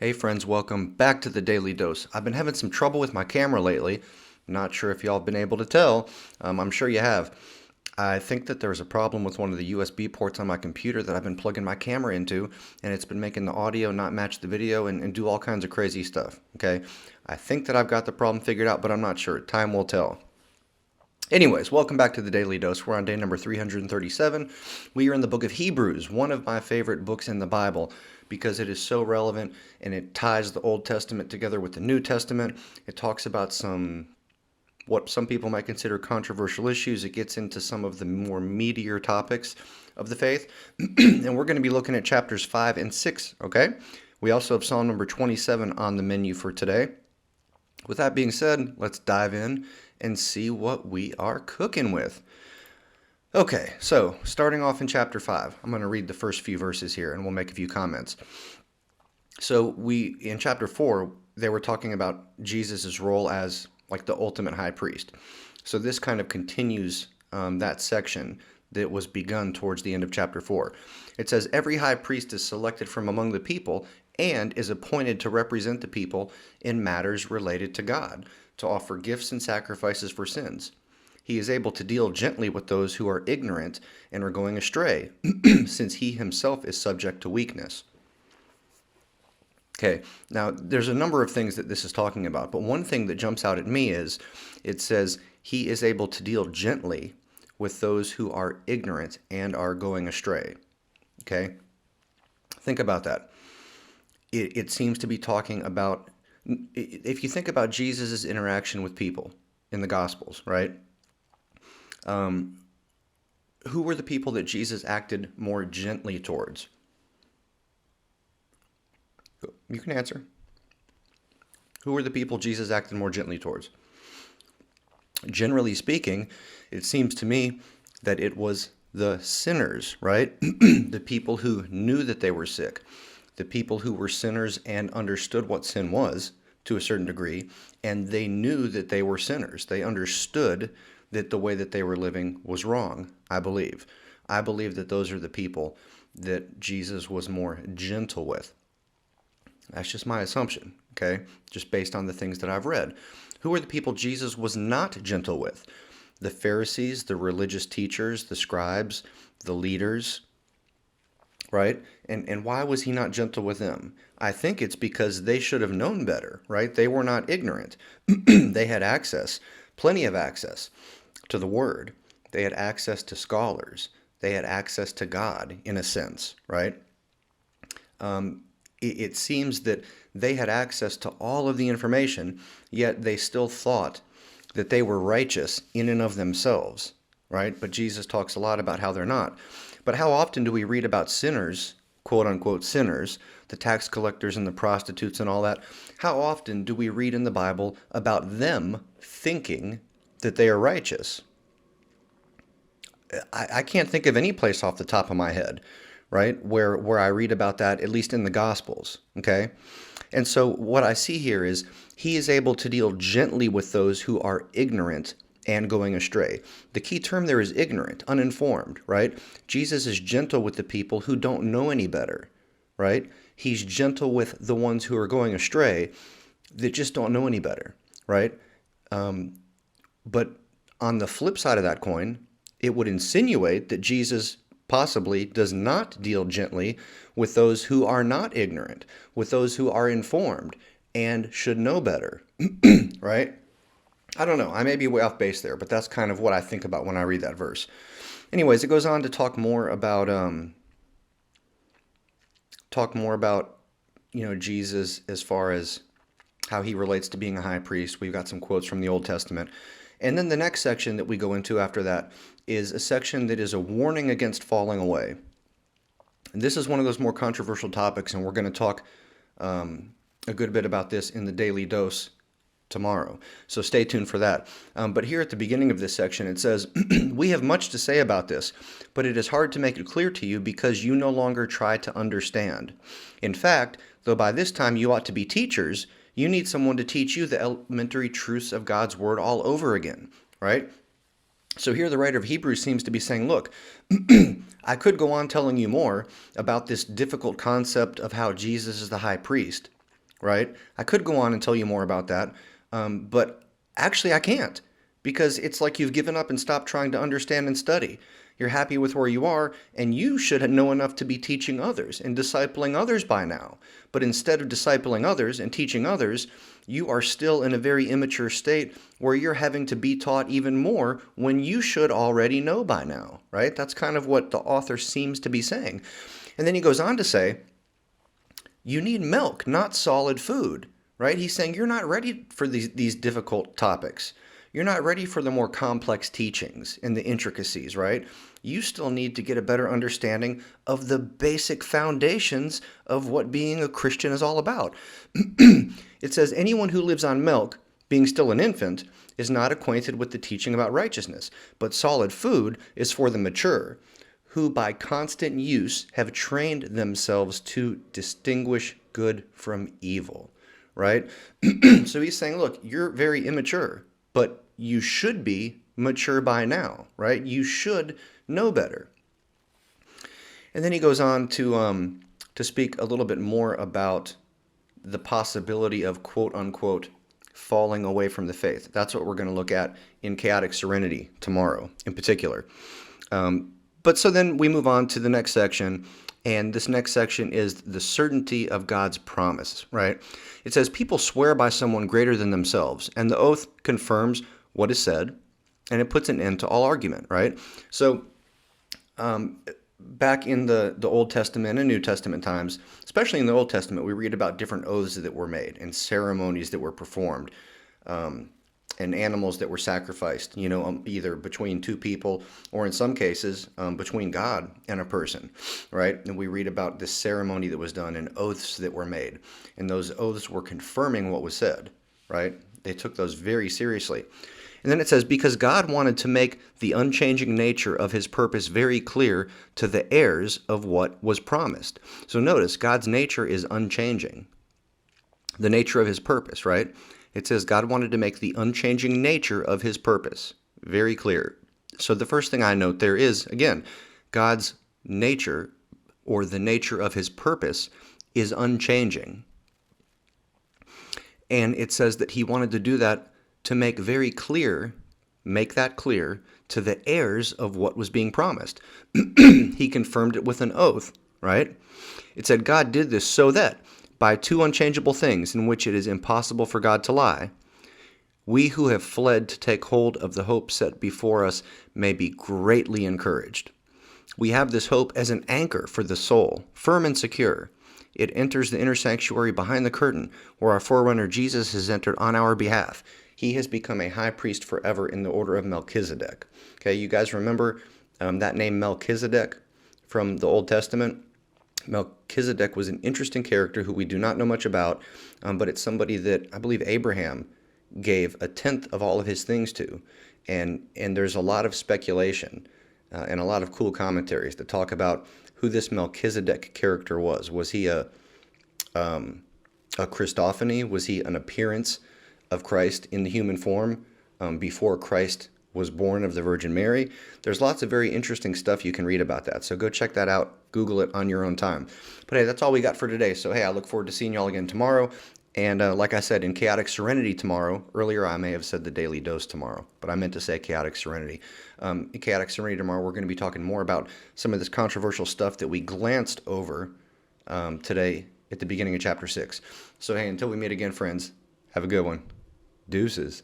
Hey friends, welcome back to the Daily Dose. I've been having some trouble with my camera lately. Not sure if y'all have been able to tell. I'm sure you have. I think that there's a problem with one of the USB ports on my computer that I've been plugging my camera into, and it's been making the audio not match the video and do all kinds of crazy stuff. Okay, I think that I've got the problem figured out, but I'm not sure. Time will tell. Anyways, welcome back to the Daily Dose. We're on day number 337. We are in the book of Hebrews, one of my favorite books in the Bible because it is so relevant and it ties the Old Testament together with the New Testament. It talks about what some people might consider controversial issues. It gets into some of the more meatier topics of the faith. And we're going to be looking at chapters 5 and 6, okay? We also have Psalm number 27 on the menu for today. With that being said, let's dive in and see what we are cooking with. Okay, so starting off in chapter 5, I'm going to read the first few verses here and we'll make a few comments. So in chapter 4, they were talking about Jesus' role as like the ultimate high priest. So this kind of continues that section that was begun towards the end of chapter 4. It says, every high priest is selected from among the people and is appointed to represent the people in matters related to God, to offer gifts and sacrifices for sins. He is able to deal gently with those who are ignorant and are going astray, since he himself is subject to weakness. Okay, now there's a number of things that this is talking about, but one thing that jumps out at me is it says he is able to deal gently with those who are ignorant and are going astray. Okay, think about that. It seems to be talking about, if you think about Jesus' interaction with people in the Gospels, right? Who were the people that Jesus acted more gently towards? You can answer. Who were the people Jesus acted more gently towards? Generally speaking, it seems to me that it was the sinners, right? The people who knew that they were sick. The people who were sinners and understood what sin was to a certain degree, and they knew that they were sinners. They understood that the way that they were living was wrong, I believe. I believe that those are the people that Jesus was more gentle with. That's just my assumption, okay? Just based on the things that I've read. Who are the people Jesus was not gentle with? The Pharisees, the religious teachers, the scribes, the leaders, right? And why was he not gentle with them? I think it's because they should have known better, right? They were not ignorant. They had access, plenty of access to the Word. They had access to scholars. They had access to God, in a sense, right? It seems that they had access to all of the information, yet they still thought that they were righteous in and of themselves, right? But Jesus talks a lot about how they're not. But how often do we read about sinners, quote unquote sinners, the tax collectors and the prostitutes and all that? How often do we read in the Bible about them thinking that they are righteous? I can't think of any place off the top of my head, right, where I read about that, at least in the Gospels, okay? And so what I see here is he is able to deal gently with those who are ignorant and going astray. The key term there is ignorant, uninformed, right? Jesus is gentle with the people who don't know any better, right? He's gentle with the ones who are going astray that just don't know any better, right? But on the flip side of that coin, it would insinuate that Jesus possibly does not deal gently with those who are not ignorant, with those who are informed and should know better, right? I don't know. I may be way off base there, but that's kind of what I think about when I read that verse. Anyways, it goes on to talk more about Jesus as far as how he relates to being a high priest. We've got some quotes from the Old Testament. And then the next section that we go into after that is a section that is a warning against falling away. And this is one of those more controversial topics, and we're going to talk a good bit about this in the Daily Dose tomorrow. So stay tuned for that. But here at the beginning of this section, it says, we have much to say about this, but it is hard to make it clear to you because you no longer try to understand. In fact, though by this time you ought to be teachers, you need someone to teach you the elementary truths of God's Word all over again, right? So here the writer of Hebrews seems to be saying, look, I could go on telling you more about this difficult concept of how Jesus is the high priest, right? I could go on and tell you more about that, but actually I can't because it's like you've given up and stopped trying to understand and study. You're happy with where you are, and you should know enough to be teaching others and discipling others by now. But instead of discipling others and teaching others, you are still in a very immature state where you're having to be taught even more when you should already know by now, right? That's kind of what the author seems to be saying. And then he goes on to say, you need milk, not solid food, right? He's saying you're not ready for these difficult topics. You're not ready for the more complex teachings and the intricacies, right? You still need to get a better understanding of the basic foundations of what being a Christian is all about. It says, anyone who lives on milk, being still an infant, is not acquainted with the teaching about righteousness, but solid food is for the mature, who by constant use have trained themselves to distinguish good from evil, right? So he's saying, look, you're very immature, but you should be mature by now, right? You should know better. And then he goes on to speak a little bit more about the possibility of quote unquote falling away from the faith. That's what we're going to look at in Chaotic Serenity tomorrow in particular. But so then we move on to the next section, and this next section is the certainty of God's promise, right? It says, people swear by someone greater than themselves, and the oath confirms what is said, and it puts an end to all argument, right? So back in the Old Testament and New Testament times, especially in the Old Testament, we read about different oaths that were made and ceremonies that were performed. And animals that were sacrificed, either between two people or in some cases between God and a person, right? And we read about this ceremony that was done and oaths that were made. And those oaths were confirming what was said, right? They took those very seriously. And then it says, because God wanted to make the unchanging nature of his purpose very clear to the heirs of what was promised. So notice, God's nature is unchanging. The nature of his purpose, right? It says God wanted to make the unchanging nature of his purpose very clear. So the first thing I note there is, again, God's nature or the nature of his purpose is unchanging. And it says that he wanted to do that to make that clear to the heirs of what was being promised. He confirmed it with an oath, right? It said God did this so that by two unchangeable things in which it is impossible for God to lie, we who have fled to take hold of the hope set before us may be greatly encouraged. We have this hope as an anchor for the soul, firm and secure. It enters the inner sanctuary behind the curtain, where our forerunner Jesus has entered on our behalf. He has become a high priest forever in the order of Melchizedek. Okay, you guys remember that name Melchizedek from the Old Testament? Melchizedek was an interesting character who we do not know much about, but it's somebody that I believe Abraham gave a tenth of all of his things to. And there's a lot of speculation and a lot of cool commentaries that talk about who this Melchizedek character was. Was he a Christophany? Was he an appearance of Christ in the human form before Christ was born of the Virgin Mary? There's lots of very interesting stuff you can read about that. So go check that out. Google it on your own time. But hey, that's all we got for today. So hey, I look forward to seeing y'all again tomorrow. And like I said, in Chaotic Serenity tomorrow, earlier I may have said the Daily Dose tomorrow, but I meant to say Chaotic Serenity. In Chaotic Serenity tomorrow, we're going to be talking more about some of this controversial stuff that we glanced over today at the beginning of Chapter 6. So hey, until we meet again, friends, have a good one. Deuces.